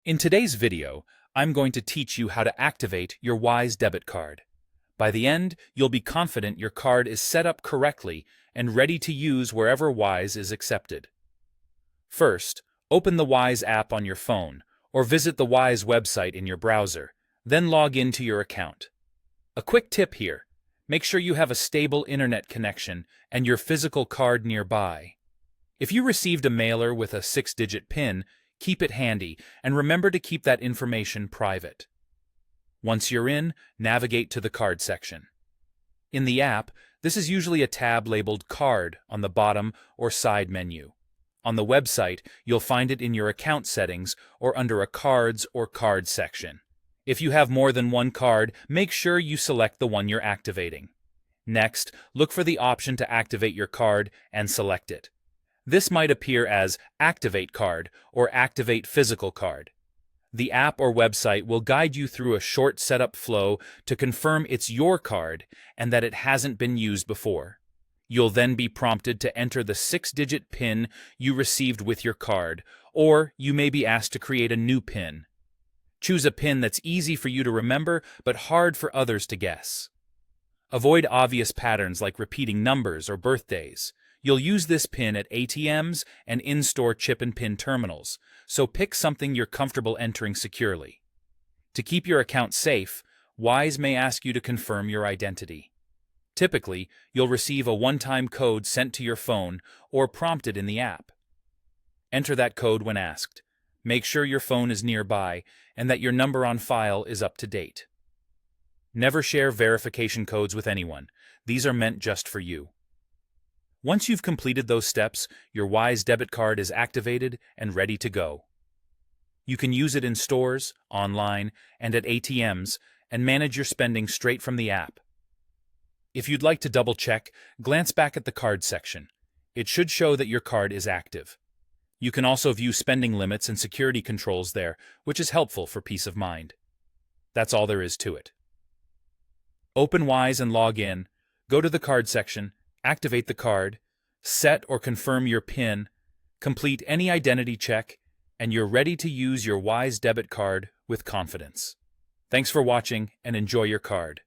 In today's video, I'm going to teach you how to activate your Wise debit card. By the end, you'll be confident your card is set up correctly and ready to use wherever Wise is accepted. First, open the Wise app on your phone or visit the Wise website in your browser, then log into your account. A quick tip here: make sure you have a stable internet connection and your physical card nearby. If you received a mailer with a 6-digit PIN, keep it handy and remember to keep that information private. Once you're in, navigate to the card section. In the app, this is usually a tab labeled Card on the bottom or side menu. On the website, you'll find it in your account settings or under a Cards or Card section. If you have more than one card, make sure you select the one you're activating. Next, look for the option to activate your card and select it. This might appear as Activate Card or Activate Physical Card. The app or website will guide you through a short setup flow to confirm it's your card and that it hasn't been used before. You'll then be prompted to enter the 6-digit PIN you received with your card, or you may be asked to create a new PIN. Choose a PIN that's easy for you to remember but hard for others to guess. Avoid obvious patterns like repeating numbers or birthdays. You'll use this PIN at ATMs and in-store chip and PIN terminals, so pick something you're comfortable entering securely. To keep your account safe, Wise may ask you to confirm your identity. Typically, you'll receive a one-time code sent to your phone or prompted in the app. Enter that code when asked. Make sure your phone is nearby and that your number on file is up to date. Never share verification codes with anyone. These are meant just for you. Once you've completed those steps, your Wise debit card is activated and ready to go. You can use it in stores, online, and at ATMs, and manage your spending straight from the app. If you'd like to double-check, glance back at the card section. It should show that your card is active. You can also view spending limits and security controls there, which is helpful for peace of mind. That's all there is to it. Open Wise and log in, go to the card section, activate the card, set or confirm your PIN, complete any identity check, and you're ready to use your Wise debit card with confidence. Thanks for watching and enjoy your card.